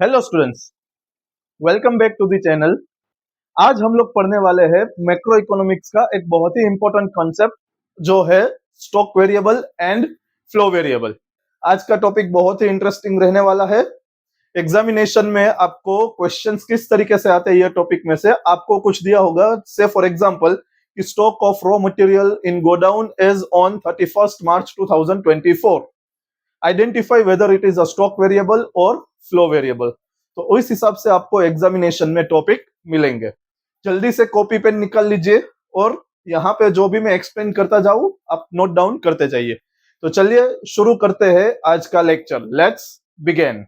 Hello students, welcome back to the channel. आज हम लोग पढ़ने वाले हैं मैक्रो इकोनॉमिक्स का एक बहुत ही इंपॉर्टेंट कॉन्सेप्ट जो है stock variable and flow variable. आज का टॉपिक बहुत ही इंटरेस्टिंग रहने वाला है। एग्जामिनेशन में आपको क्वेश्चंस किस तरीके से आते हैं, ये टॉपिक में से आपको कुछ दिया होगा। से फॉर एग्जांपल कि stock of raw material in godown is on 31st March 2024। Identify whether it is a stock variable और फ्लो वेरिएबल। तो उस हिसाब से आपको एग्जामिनेशन में टॉपिक मिलेंगे। जल्दी से कॉपी पेन निकाल लीजिए और यहाँ पे जो भी मैं एक्सप्लेन करता जाऊं आप नोट डाउन करते जाइए। तो चलिए शुरू करते हैं आज का लेक्चर। Let's begin.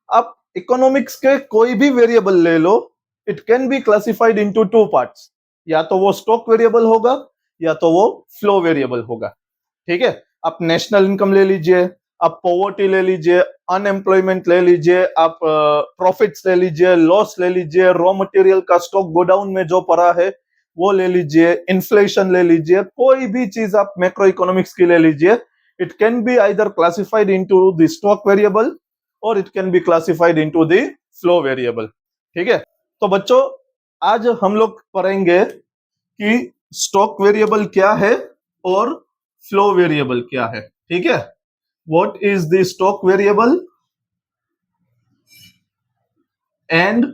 आप इकोनॉमिक्स के कोई भी वेरिएबल ले लो, it can be classified into two parts. या तो वो स्टॉक वेरिएबल होगा या तो वो फ्लो वेरिएबल होगा। ठीक है, आप नेशनल इनकम ले लीजिए, आप पॉवर्टी ले लीजिए, अनएम्प्लॉयमेंट ले लीजिए, आप प्रॉफिट्स ले लीजिए, लॉस ले लीजिए, रॉ मटेरियल का स्टॉक गोडाउन में जो पड़ा है वो ले लीजिए, इन्फ्लेशन ले लीजिए, कोई भी चीज आप मैक्रो इकोनॉमिक्स की ले लीजिए। It can be either classified into the stock variable और it can be classified into the flow variable. ठीक है, तो बच्चों आज हम लोग पढ़ेंगे कि स्टॉक वेरिएबल क्या है और फ्लो वेरिएबल क्या है। ठीक है, what is the stock variable and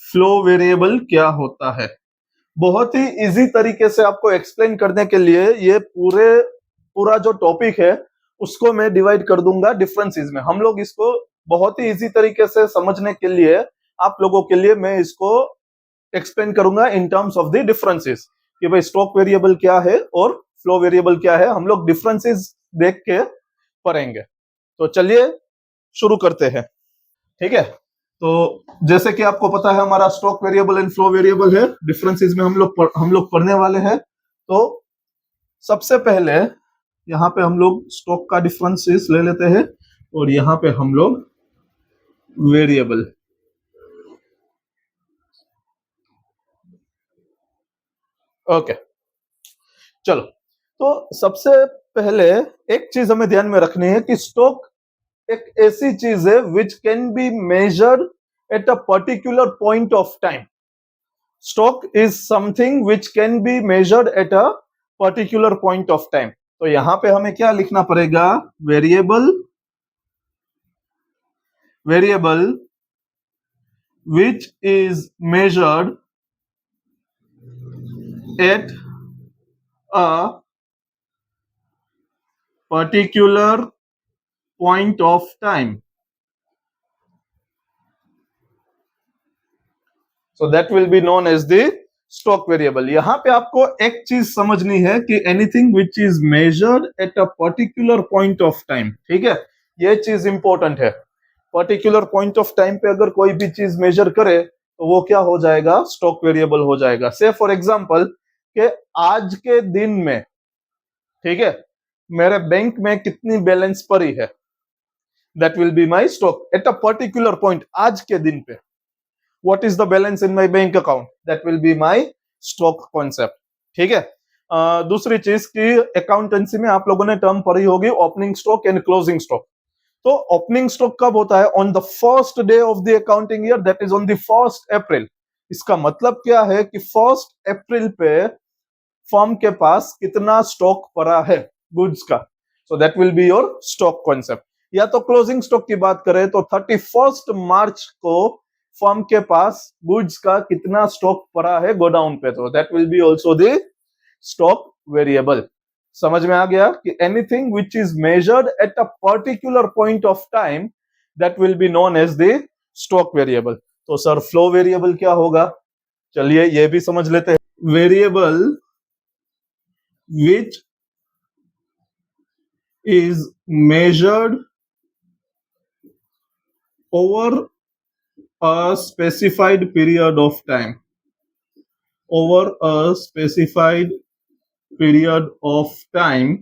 flow variable क्या होता है। बहुत ही इजी तरीके से आपको एक्सप्लेन करने के लिए ये पूरा जो टॉपिक है उसको मैं डिवाइड कर दूंगा डिफरेंसेस में। हम लोग इसको बहुत ही इजी तरीके से समझने के लिए आप लोगों के लिए मैं इसको एक्सप्लेन करूंगा in terms of the differences कि भाई स्टॉक वेरिएबल क्या है और फ्लो वेरिएबल क्या है। हम लोग डिफरेंसेस देख के पढ़ेंगे। तो चलिए शुरू करते हैं। ठीक है, तो जैसे कि आपको पता है हमारा stock variable and flow variable है। डिफरेंसेस में हम लोग पढ़ने वाले हैं। तो सबसे पहले यहाँ पे हम लोग स्टॉक का डिफरेंसेस ले लेते हैं और यहाँ पे हम लोग वेरिएबल। ओके, चलो। तो सबसे पहले एक चीज हमें ध्यान में रखनी है कि स्टॉक एक ऐसी चीज है which can be measured at a particular point of time. Stock is something which can be measured at a particular point of time. तो यहां पे हमें क्या लिखना पड़ेगा, variable which is measured at a particular point of time. So that will be known as the stock variable. यहां पे आपको एक चीज समझनी है कि anything which is measured at a particular point of time, ठीक है, ये चीज इंपॉर्टेंट है। पर्टिकुलर पॉइंट ऑफ टाइम पे अगर कोई भी चीज मेजर करे तो वो क्या हो जाएगा, स्टॉक वेरिएबल हो जाएगा। से फॉर एग्जांपल कि आज के दिन में, ठीक है, मेरे बैंक में कितनी बैलेंस पड़ी है, that will be my stock at a particular point। आज के दिन पे what is the balance in my bank account, that will be my stock concept। ठीक है, दूसरी चीज की अकाउंटेंसी में आप लोगों ने टर्म पढ़ी होगी opening stock and closing stock. तो ओपनिंग स्टॉक कब होता है, on the first day of the accounting year, that is on the 1st अप्रैल। इसका मतलब क्या है कि 1st अप्रैल पे फर्म के पास कितना स्टॉक पड़ा है गुड्स का, सो that will be your stock concept. या तो क्लोजिंग स्टॉक की बात करें तो 31st मार्च को फर्म के पास गुड्स का कितना स्टॉक पड़ा है गोडाउन पे, तो that will be also the stock variable. समझ में आ गया कि anything which is measured at a particular point of time that will be known as the stock variable. तो सर फ्लो वेरिएबल क्या होगा, चलिए ये भी समझ लेते हैं। Variable which is measured over a specified period of time, over a specified period of time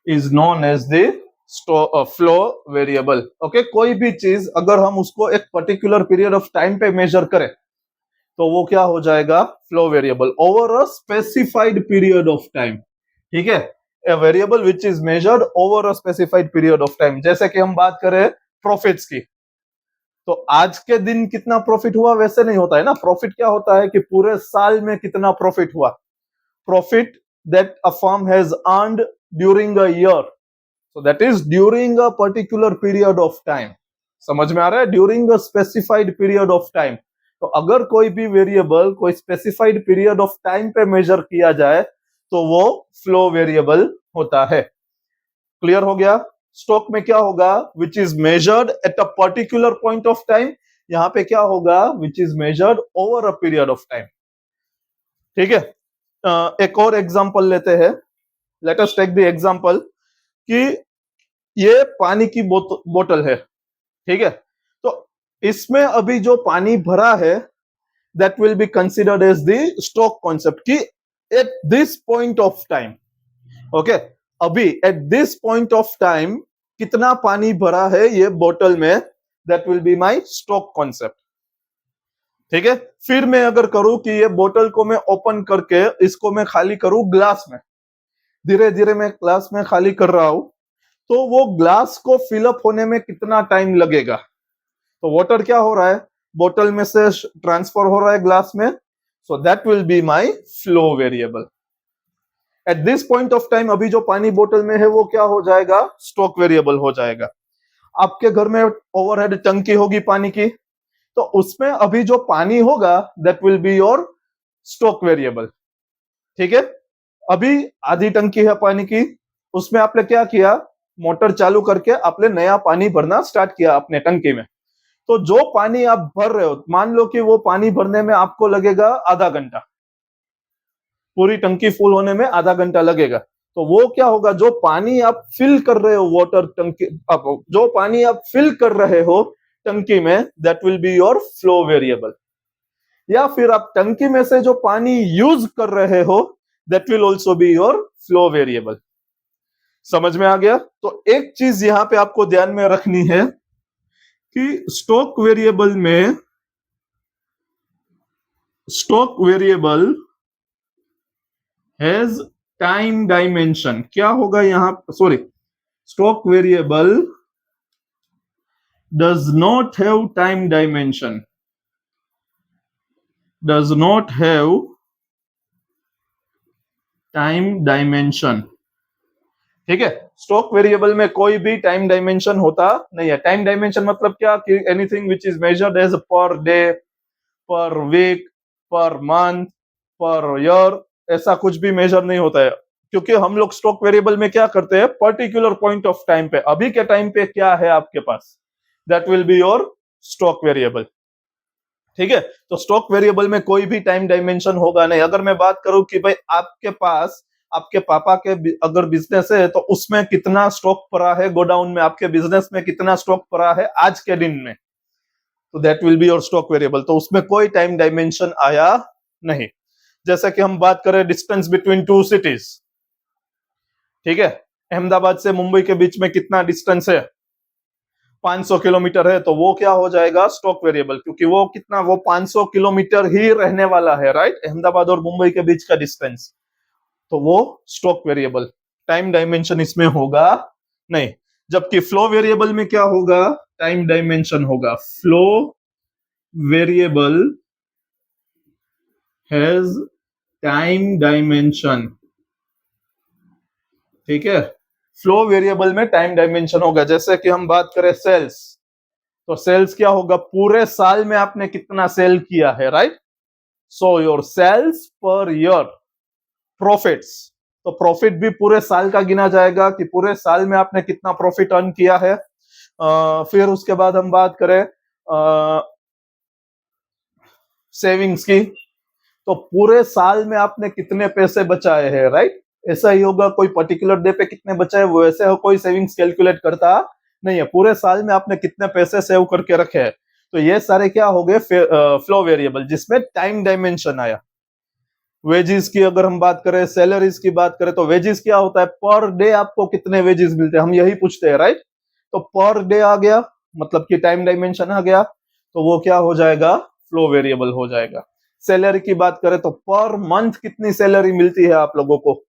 is known as the flow variable. Okay, कोई भी चीज अगर हम उसको एक पर्टिकुलर पीरियड ऑफ टाइम पे मेजर करें तो वो क्या हो जाएगा, flow variable over a specified period of time. ठीक है, a variable which is measured over a specified period of time. जैसे कि हम बात करें प्रॉफिट्स की, तो आज के दिन कितना प्रॉफिट हुआ वैसे नहीं होता है ना। प्रॉफिट क्या होता है कि पूरे साल में कितना प्रॉफिट हुआ, profit that a firm has earned during a year, so that is during a particular period of time. समझ में आ रहा है, during a specified period of time. तो अगर कोई भी वेरिएबल कोई स्पेसिफाइड पीरियड ऑफ टाइम पे मेजर किया जाए तो वो फ्लो वेरिएबल होता है। क्लियर हो गया। स्टॉक में क्या होगा, which is measured at a particular point of time, यहां पे क्या होगा, which is measured over a period of time. ठीक है, एक और एग्जांपल लेते हैं। Let us take the example कि ये पानी की बोतल है। ठीक है, तो इसमें अभी जो पानी भरा है that will be considered as the stock concept की at this point of time. Okay, अभी at this point of time कितना पानी भरा है ये बोतल में, that will be my stock concept. ठीक है, फिर मैं अगर करूं कि ये बोतल को मैं ओपन करके इसको मैं खाली करूं ग्लास में, धीरे धीरे मैं ग्लास में खाली कर रहा हूं, तो वो ग्लास को फिलअप होने में कितना टाइम लगेगा। तो वाटर क्या हो रहा है, बोतल में से ट्रांसफर हो रहा है ग्लास में, सो that will be my flow variable. Eight this point of time अभी जो पानी बोतल में है वो क्या हो जाएगा, स्टॉक वेरिएबल हो जाएगा। आपके घर में ओवरहेड टंकी होगी पानी की, तो उसमें अभी जो पानी होगा that will be your stock variable. ठीक है, अभी आधी टंकी है पानी की, उसमें आपने क्या किया, मोटर चालू करके आपने नया पानी भरना स्टार्ट किया अपने टंकी में। तो जो पानी आप भर रहे हो, मान लो कि वो पानी भरने में आपको लगेगा आधा घंटा, पूरी टंकी फुल होने में आधा घंटा लगेगा। तो वो क्या होगा, जो पानी आप फिल कर रहे हो वाटर टंकी, जो पानी आप फिल कर रहे हो टंकी में, that will be your flow variable. या फिर आप टंकी में से जो पानी यूज कर रहे हो that will also be your flow variable. समझ में आ गया। तो एक चीज यहां पे आपको ध्यान में रखनी है कि stock variable has time dimension. क्या होगा यहां, sorry, stock variable does not have time dimension, does not have time dimension. ठीक है, स्टॉक वेरिएबल में कोई भी टाइम डायमेंशन होता नहीं है। टाइम डायमेंशन मतलब क्या कि anything which is measured as per day, per week, per month, per year, ऐसा कुछ भी मेजर नहीं होता है। क्योंकि हम लोग स्टॉक वेरिएबल में क्या करते हैं, पर्टिकुलर पॉइंट ऑफ टाइम पे, अभी के टाइम पे क्या है आपके पास, that will be your stock variable. ठीक है, तो स्टॉक वेरिएबल में कोई भी टाइम डायमेंशन होगा नहीं। अगर मैं बात करूं कि भाई आपके पास, आपके पापा के अगर बिजनेस है तो उसमें कितना स्टॉक पड़ा है गोडाउन में, आपके बिजनेस में कितना स्टॉक पड़ा है आज के दिन में, तो that will be your stock variable. तो उसमें कोई टाइम डायमेंशन आया नहीं। जैसे कि हम बात करें डिस्टेंस बिटवीन टू सिटीज, ठीक है, अहमदाबाद से मुंबई के बीच में कितना डिस्टेंस है, 500 किलोमीटर है, तो वो क्या हो जाएगा, स्टॉक वेरिएबल। क्योंकि वो कितना, वो 500 किलोमीटर ही रहने वाला है, राइट, अहमदाबाद और मुंबई के बीच का डिस्टेंस, तो वो स्टॉक वेरिएबल। टाइम डायमेंशन इसमें होगा नहीं। जबकि फ्लो वेरिएबल में क्या होगा, टाइम डायमेंशन होगा। Flow variable has time dimension. ठीक है, फ्लो वेरिएबल में टाइम डायमेंशन होगा। जैसे कि हम बात करें सेल्स, तो सेल्स क्या होगा, पूरे साल में आपने कितना सेल किया है, right. So your sales per year. Profits, तो प्रॉफिट भी पूरे साल का गिना जाएगा कि पूरे साल में आपने कितना प्रॉफिट अर्न किया है। फिर उसके बाद हम बात करें सेविंग्स की, तो पूरे साल में आपने कितने पैसे बचाए हैं, राइट। ऐसा ही होगा, कोई पर्टिकुलर डे पे कितने बचाए वो ऐसे हो, कोई सेविंग्स कैलकुलेट करता नहीं है, पूरे साल में आपने कितने पैसे सेव करके रखे हैं। तो ये सारे क्या हो गए, फ्लो वेरिएबल जिसमें टाइम डायमेंशन आया। वेजेस की अगर हम बात करें, सैलरीज की बात करें, तो वेजेस क्या होता है, पर डे आपको कितने वेजेस मिलते हैं, हम यही पूछते हैं, राइट। तो पर डे आ गया, मतलब कि टाइम डायमेंशन आ गया, तो वो क्या हो जाएगा, फ्लो वेरिएबल हो जाएगा। सैलरी की बात करें तो पर मंथ कितनी सैलरी मिलती है आप लोगों को,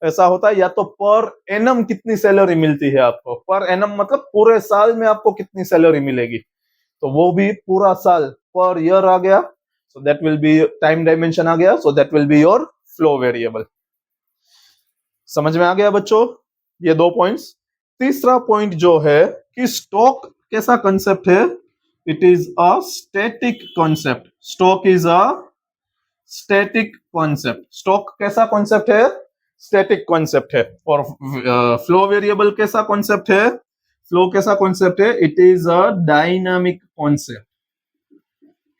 ऐसा होता है, या तो पर एनम कितनी सैलरी मिलती है आपको, पर एनम मतलब पूरे साल में आपको कितनी सैलरी मिलेगी, तो वो भी पूरा साल पर ईयर आ गया, so that will be time dimension आ गया, so that will be your flow variable. समझ में आ गया बच्चों, ये 2 पॉइंट्स। तीसरा पॉइंट जो है कि स्टॉक कैसा कॉन्सेप्ट है, it is a static concept. Stock is a static concept. Stock कैसा कॉन्सेप्ट है, स्टैटिक कॉन्सेप्ट है। और फ्लो वेरिएबल कैसा कॉन्सेप्ट है, फ्लो कैसा कॉन्सेप्ट है, it is a dynamic concept.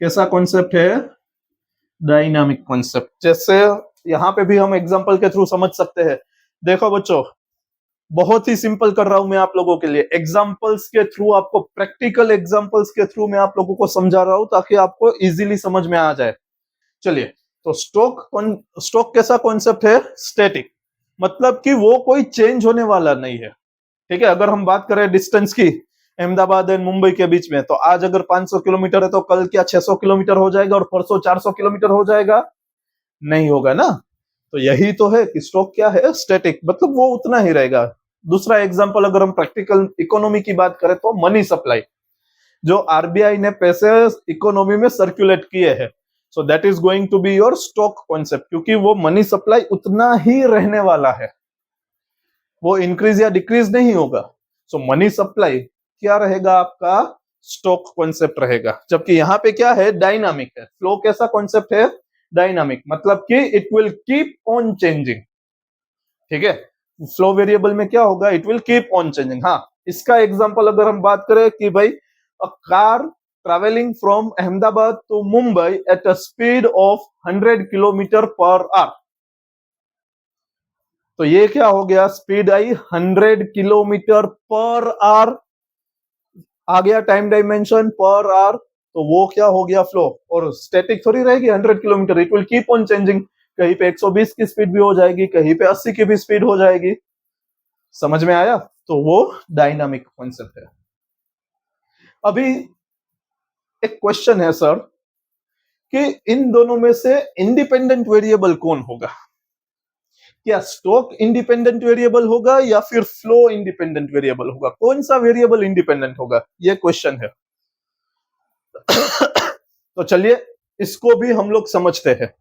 कैसा कॉन्सेप्ट है, डायनामिक कॉन्सेप्ट। जैसे यहां पे भी हम एग्जांपल के थ्रू समझ सकते हैं। देखो बच्चों, बहुत ही सिंपल कर रहा हूं मैं आप लोगों के लिए, एग्जांपल्स के थ्रू, आपको प्रैक्टिकल एग्जांपल्स के थ्रू मैं आप लोगों को समझा रहा हूं ताकि आपको इजीली समझ में आ जाए। चलिए, तो स्टॉक कैसा कॉन्सेप्ट है, स्टैटिक, मतलब कि वो कोई चेंज होने वाला नहीं है। ठीक है, अगर हम बात करें डिस्टेंस की, अहमदाबाद एंड मुंबई के बीच में, तो आज अगर 500 किलोमीटर है तो कल क्या 600 किलोमीटर हो जाएगा और परसों 400 किलोमीटर हो जाएगा, नहीं होगा ना। तो यही तो है कि स्टॉक क्या है, स्टैटिक, मतलब वो उतना ही रहेगा। दूसरा एग्जांपल, अगर हम प्रैक्टिकल इकोनॉमी की बात करें तो मनी सप्लाई, जो आरबीआई ने पैसे इकोनॉमी में सर्कुलेट किए हैं, so that is going to be your stock concept, क्योंकि वो मनी सप्लाई उतना ही रहने वाला है, वो इंक्रीज या डिक्रीज नहीं होगा। सो मनी सप्लाई क्या रहेगा आपका, स्टॉक कॉन्सेप्ट रहेगा। जबकि यहां पे क्या है, डायनामिक है। फ्लो कैसा कॉन्सेप्ट है, डायनामिक, मतलब कि it will keep on changing. ठीक है, फ्लो वेरिएबल में क्या होगा, it will keep on changing. हाँ, इसका एग्जांपल अगर हम बात करें कि भाई a car travelling from Ahmedabad to Mumbai at a speed of 100 kilometre per hour, तो ये क्या हो गया, स्पीड आई 100 किलोमीटर पर आवर, आ गया टाइम डायमेंशन पर आवर, तो वो क्या हो गया, फ्लो। और स्टैटिक थोड़ी रहेगी 100 kilometre, it will keep on changing. कहीं पे 120 की स्पीड भी हो जाएगी, कहीं पे 80 की भी स्पीड हो जाएगी। समझ में आया, तो वो डायनामिक कॉन्सेप्ट है। अभी एक क्वेश्चन है सर कि इन दोनों में से इंडिपेंडेंट वेरिएबल कौन होगा, क्या स्टॉक इंडिपेंडेंट वेरिएबल होगा या फिर फ्लो इंडिपेंडेंट वेरिएबल होगा, कौन सा वेरिएबल इंडिपेंडेंट होगा, ये क्वेश्चन है। तो चलिए इसको भी हम लोग समझते हैं।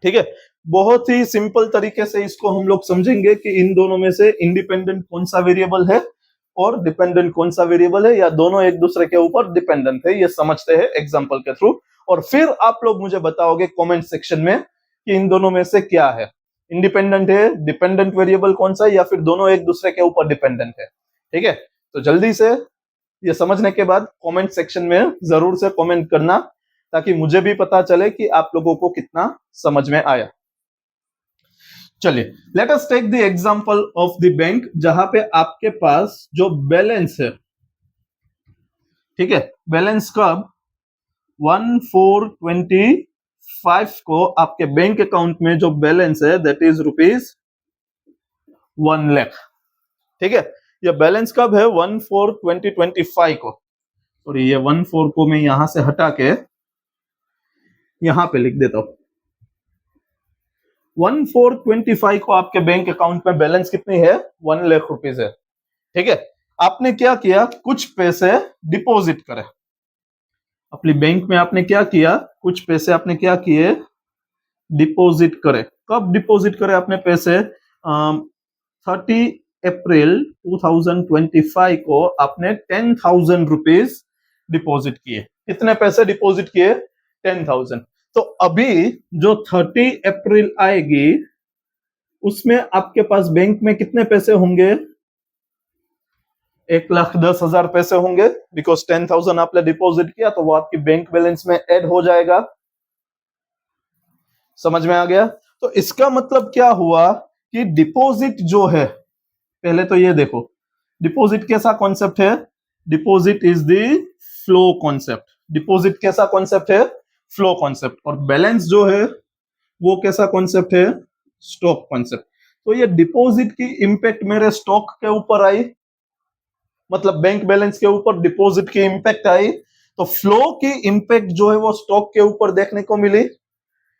ठीक है, बहुत ही सिंपल तरीके से इसको हम लोग समझेंगे कि इन दोनों में से इंडिपेंडेंट कौन सा वेरिएबल है और डिपेंडेंट कौन सा वेरिएबल है, या दोनों एक दूसरे के ऊपर डिपेंडेंट है, ये समझते हैं एग्जांपल के थ्रू। और फिर आप लोग मुझे बताओगे कमेंट सेक्शन में कि इन दोनों में से क्या है, इंडिपेंडेंट है, डिपेंडेंट वेरिएबल कौन सा है, या फिर दोनों एक दूसरे के ऊपर डिपेंडेंट है। ठीक है, तो जल्दी से ये समझने के बाद कमेंट सेक्शन में जरूर से कमेंट करना, ताकि मुझे भी पता चले कि आप लोगों को कितना समझ में आया। चलिए, let us take the example of the bank, जहां पे आपके पास जो बैलेंस है, ठीक है, बैलेंस कब 1425 को आपके बैंक अकाउंट में जो बैलेंस है दैट इज ₹1 लाख। ठीक है, ये बैलेंस कब है 1/4/2025 को, और ये 1/4 को मैं यहां से हटा के यहां पे लिख देता हूं। 1/4/25 को आपके बैंक अकाउंट में बैलेंस कितनी है, 1 लाख रुपीज है। ठीक है, आपने क्या किया, कुछ पैसे डिपॉजिट करे अपनी बैंक में, आपने क्या किया, कुछ पैसे आपने क्या किए, डिपॉजिट करे। कब डिपॉजिट करे आपने पैसे, 30 अप्रैल 2025 को आपने 10,000 रुपीज डिपॉजिट किए। कितने पैसे डिपॉजिट किए, 10,000। तो अभी जो 30 अप्रैल आएगी उसमें आपके पास बैंक में कितने पैसे होंगे, 1,10,000 पैसे होंगे, बिकॉज 10,000 आपने डिपॉजिट किया तो वो आपकी बैंक बैलेंस में ऐड हो जाएगा। समझ में आ गया, तो इसका मतलब क्या हुआ कि डिपॉजिट जो है, पहले तो ये देखो डिपॉजिट कैसा कॉन्सेप्ट है, deposit is the flow concept. Deposit कैसा कॉन्सेप्ट है, फ्लो कॉन्सेप्ट। और बैलेंस जो है वो कैसा कॉन्सेप्ट है, स्टॉक कॉन्सेप्ट। तो ये डिपॉजिट की इंपैक्ट मेरे स्टॉक के ऊपर आई, मतलब बैंक बैलेंस के ऊपर डिपॉजिट की इंपैक्ट आई, तो फ्लो की इंपैक्ट जो है वो स्टॉक के ऊपर देखने को मिली।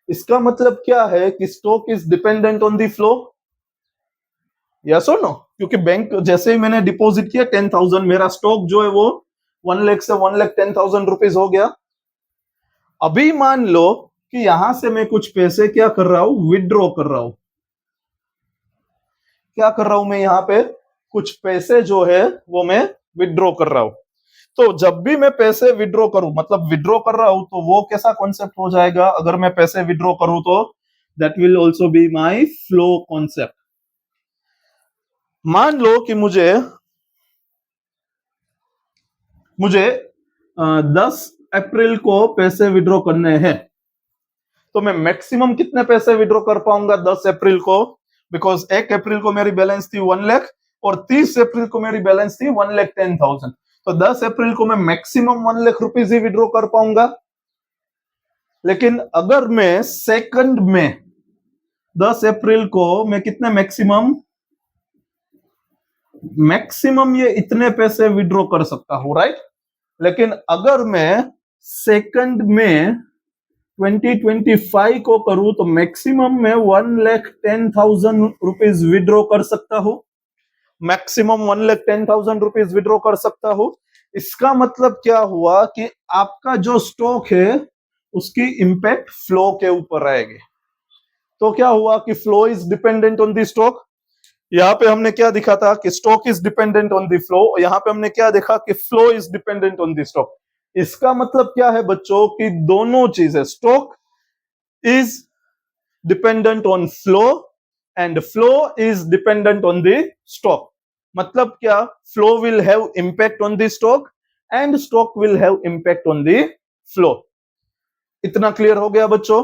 इसका मतलब क्या है कि stock is dependent on the flow, yes और नो? क्योंकि बैंक जैसे ही मैंने डिपॉजिट किया 10,000, मेरा स्टॉक जो है वो 1 लाख से 1,10,000 रुपीज हो गया। अभी मान लो कि यहां से मैं कुछ पैसे क्या कर रहा हूं, विड्रॉ कर रहा हूं। क्या कर रहा हूं मैं यहां पे, कुछ पैसे जो है वो मैं विड्रॉ कर रहा हूं। तो जब भी मैं पैसे विड्रॉ करूं, मतलब विड्रॉ कर रहा हूं, तो वो कैसा कॉन्सेप्ट हो जाएगा? अगर मैं पैसे विड्रॉ करूं तो that will also be my flow concept. मान लो कि मुझे 10 अप्रैल को पैसे विड्रॉ करने हैं, तो मैं मैक्सिमम कितने पैसे विड्रॉ कर पाऊंगा 10 अप्रैल को? बिकॉज 1 अप्रैल को मेरी बैलेंस थी 1 लाख और 30 अप्रैल को मेरी बैलेंस थी 1,10,000। तो 10 अप्रैल को मैं मैक्सिमम 1 लाख रुपीज ही विड्रॉ कर पाऊंगा। लेकिन अगर मैं सेकंड में 10 अप्रैल को मैं कितने मैक्सिमम ये इतने पैसे विड्रॉ कर सकता हूं, राइट? लेकिन अगर मैं सेकंड में 2025 को करूं तो मैक्सिमम मैं 1,10,000 रुपीज विड्रॉ कर सकता हूं। मैक्सिमम 1,10,000 रुपीज विड्रॉ कर सकता हूं। इसका मतलब क्या हुआ कि आपका जो स्टॉक है उसकी इंपैक्ट फ्लो के ऊपर आएगी। तो क्या हुआ कि flow is dependent on the stock. यहां पे हमने क्या दिखा था कि stock is dependent on the flow, यहां पे हमने क्या देखा कि flow is dependent on the stock. इसका मतलब क्या है बच्चों कि दोनों चीजें, stock is dependent on flow and flow is dependent on the stock। मतलब क्या, flow will have impact on the stock and stock will have impact on the flow। इतना क्लियर हो गया बच्चों?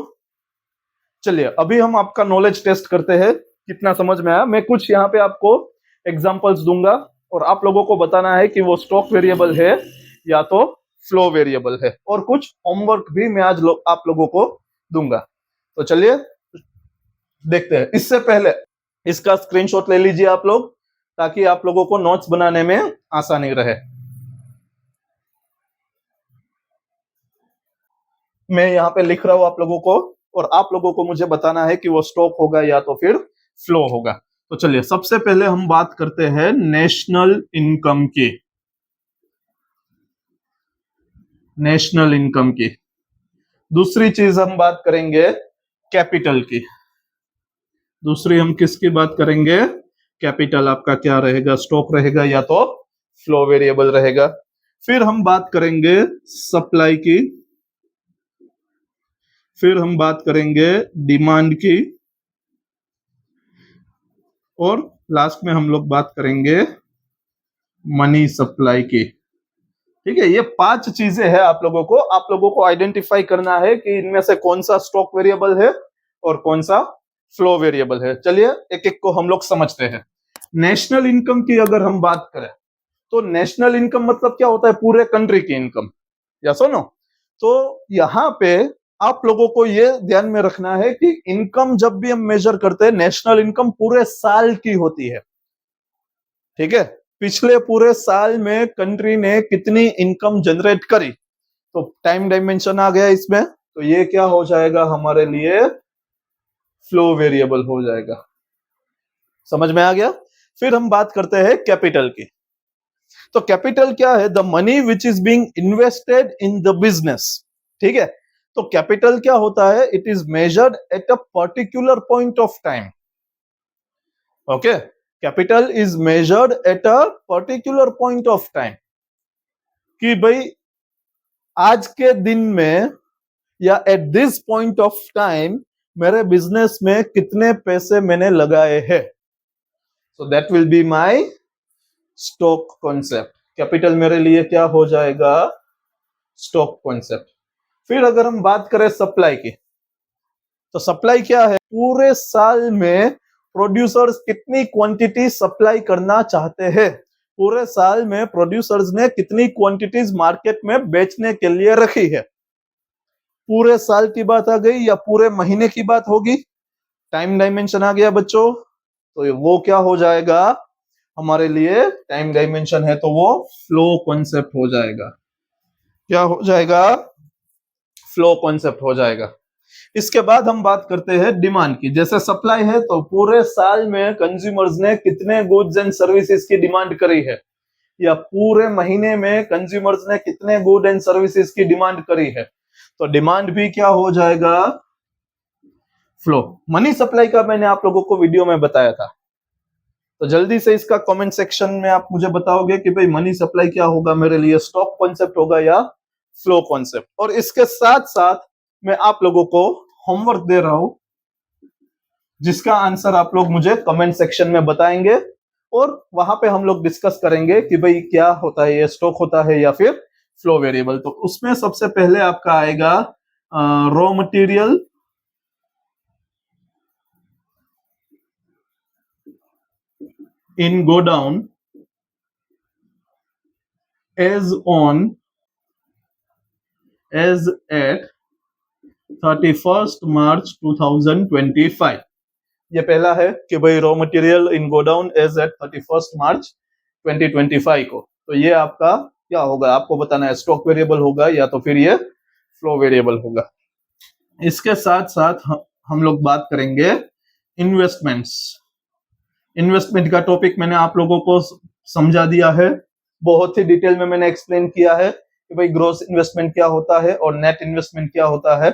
चलिए अभी हम आपका नॉलेज टेस्ट करते हैं कितना समझ में आया। मैं कुछ यहाँ पे आपको एग्जांपल्स दूंगा और आप लोगों को बताना है कि वो स्टॉक वेरिएबल है या तो फ्लो वेरिएबल है, और कुछ होमवर्क भी मैं आज आप लोगों को दूंगा। तो चलिए देखते हैं। इससे पहले इसका स्क्रीनशॉट ले लीजिए आप लोग, ताकि आप लोगों को नोट्स बनाने में आसानी रहे। मैं यहाँ पे लिख रहा हूं आप लोगों को, और आप लोगों को मुझे बताना है कि वो स्टॉक होगा या तो फिर फ्लो होगा। तो चलिए सबसे पहले हम बात करते हैं नेशनल इनकम की। नेशनल इनकम की। दूसरी चीज हम बात करेंगे कैपिटल की। दूसरी हम किसकी बात करेंगे? कैपिटल आपका क्या रहेगा, स्टॉक रहेगा या तो फ्लो वेरिएबल रहेगा। फिर हम बात करेंगे सप्लाई की। फिर हम बात करेंगे डिमांड की, और लास्ट में हम लोग बात करेंगे मनी सप्लाई की। ठीक है, ये 5 चीजें हैं। आप लोगों को आइडेंटिफाई करना है कि इनमें से कौन सा स्टॉक वेरिएबल है और कौन सा फ्लो वेरिएबल है। चलिए एक एक को हम लोग समझते हैं। नेशनल इनकम की अगर हम बात करें तो नेशनल इनकम मतलब क्या होता है? पूरे कंट्री की इनकम, या सुनो। तो यहां पे आप लोगों को ये ध्यान में रखना है कि इनकम जब भी हम मेजर करते हैं, नेशनल इनकम पूरे साल की होती है। ठीक है, पिछले पूरे साल में कंट्री ने कितनी इनकम जनरेट करी, तो टाइम डायमेंशन आ गया इसमें, तो ये क्या हो जाएगा हमारे लिए? फ्लो वेरिएबल हो जाएगा। समझ में आ गया? फिर हम बात करते हैं कैपिटल की। तो कैपिटल क्या है? The money which is being invested in the business. ठीक है, तो कैपिटल क्या होता है? It is measured at a particular point of time. Okay, capital is measured at a particular point of time, कि भाई आज के दिन में या eight this point of time मेरे बिजनेस में कितने पैसे मैंने लगाए हैं। So that will be my stock concept. Capital मेरे लिए क्या हो जाएगा? Stock concept. फिर अगर हम बात करें सप्लाई की, तो सप्लाई क्या है? पूरे साल में प्रोड्यूसर्स कितनी क्वांटिटी सप्लाई करना चाहते हैं। पूरे साल में प्रोड्यूसर्स ने कितनी क्वांटिटीज मार्केट में बेचने के लिए रखी है। पूरे साल की बात आ गई या पूरे महीने की बात होगी? टाइम डायमेंशन आ गया बच्चों, तो वो क्या हो जाएगा हमारे लिए? टाइम डायमेंशन है तो वो फ्लो कॉन्सेप्ट हो जाएगा। क्या हो जाएगा? फ्लो कॉन्सेप्ट हो जाएगा। इसके बाद हम बात करते हैं डिमांड की। जैसे सप्लाई है तो पूरे साल में कंज्यूमर्स ने कितने गुड्स एंड सर्विसेज की डिमांड करी है, या पूरे महीने में कंज्यूमर्स ने कितने गुड एंड सर्विसेज की डिमांड करी है। तो डिमांड भी क्या हो जाएगा, फ्लो। मनी सप्लाई का मैंने आप लोगों को वीडियो में बताया था, तो जल्दी से इसका कमेंट सेक्शन में आप मुझे बताओगे कि भाई मनी सप्लाई क्या होगा मेरे लिए, स्टॉक कॉन्सेप्ट होगा या फ्लो कॉन्सेप्ट। और इसके साथ साथ मैं आप लोगों को होमवर्क दे रहा हूं, जिसका आंसर आप लोग मुझे कमेंट सेक्शन में बताएंगे, और वहां पे हम लोग डिस्कस करेंगे कि भाई क्या होता है, ये स्टॉक होता है या फिर फ्लो वेरिएबल। तो उसमें सबसे पहले आपका आएगा raw material in go down as at 31st March 2025। ये पहला है कि भाई raw material in godown as at 31st March 2025 को। तो ये आपका क्या होगा, आपको बताना है, स्टॉक वेरिएबल होगा या तो फिर ये फ्लो वेरिएबल होगा। इसके साथ साथ हम लोग बात करेंगे इन्वेस्टमेंट्स। इन्वेस्टमेंट का टॉपिक मैंने आप लोगों को समझा दिया है, बहुत ही डिटेल में मैंने एक्सप्लेन किया है कि भाई ग्रोस इन्वेस्टमेंट क्या होता है और नेट इन्वेस्टमेंट क्या होता है।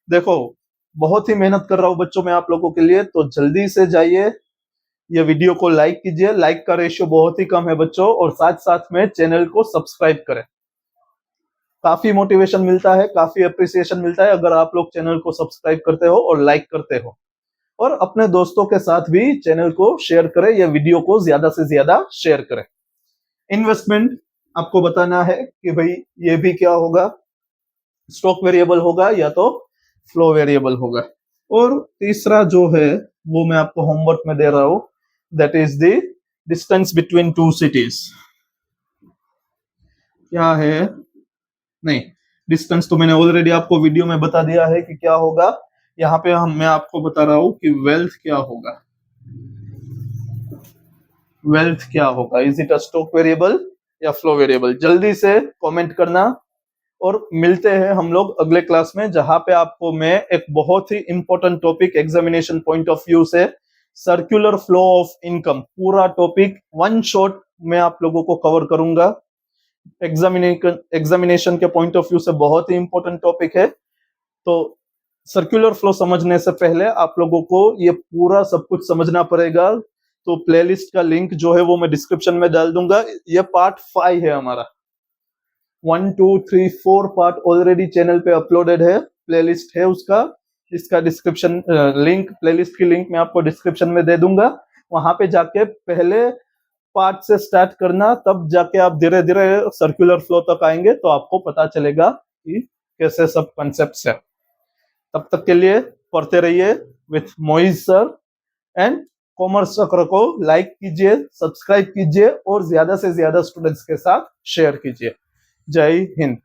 देखो बहुत ही मेहनत कर रहा हूं बच्चों मैं आप लोगों के लिए, तो जल्दी से जाइए ये वीडियो को लाइक कीजिए। लाइक का रेशियो बहुत ही कम है बच्चों, और साथ साथ में चैनल को सब्सक्राइब करें। काफी मोटिवेशन मिलता है, काफी अप्रिसिएशन मिलता है अगर आप लोग चैनल को सब्सक्राइब करते हो और लाइक करते हो, और अपने दोस्तों के साथ भी चैनल को शेयर करें, या वीडियो को ज्यादा से ज्यादा शेयर करें। इन्वेस्टमेंट आपको बताना है कि भाई ये भी क्या होगा, स्टॉक वेरिएबल होगा या तो फ्लो वेरिएबल होगा। और तीसरा जो है वो मैं आपको होमवर्क में दे रहा हूं, that is the distance between two cities. क्या है, नहीं, डिस्टेंस तो मैंने ऑलरेडी आपको वीडियो में बता दिया है कि क्या होगा। यहाँ पे मैं आपको बता रहा हूं कि वेल्थ क्या होगा। वेल्थ क्या होगा, is it a stock variable या फ्लो वेरिएबल? जल्दी से कमेंट करना, और मिलते हैं हम लोग अगले क्लास में, जहां पे आपको मैं एक बहुत ही important topic examination point of view से, सर्कुलर फ्लो ऑफ इनकम, पूरा टॉपिक वन शॉट में आप लोगों को कवर करूंगा। एग्जामिनेशन के पॉइंट ऑफ व्यू से बहुत ही इंपॉर्टेंट टॉपिक है। तो सर्कुलर फ्लो समझने से पहले आप लोगों को ये पूरा सब कुछ समझना पड़ेगा। तो प्लेलिस्ट का लिंक जो है वो मैं डिस्क्रिप्शन में डाल दूंगा। ये पार्ट 5 है हमारा, 1 2 3 4 पार्ट ऑलरेडी चैनल पे अपलोडेड है, प्लेलिस्ट है उसका। इसका डिस्क्रिप्शन लिंक, प्लेलिस्ट की लिंक मैं आपको डिस्क्रिप्शन में दे दूंगा। वहां पे जाके पहले पार्ट से स्टार्ट करना, तब जाके आप धीरे धीरे सर्कुलर फ्लो तक आएंगे, तो आपको पता चलेगा कि कैसे सब कॉन्सेप्ट्स है। तब तक के लिए पढ़ते रहिए with Moiz sir, and commerce चक्र को लाइक कीजिए, सब्सक्राइब कीजिए, और ज्यादा से ज्यादा स्टूडेंट्स के साथ शेयर कीजिए। जय हिंद।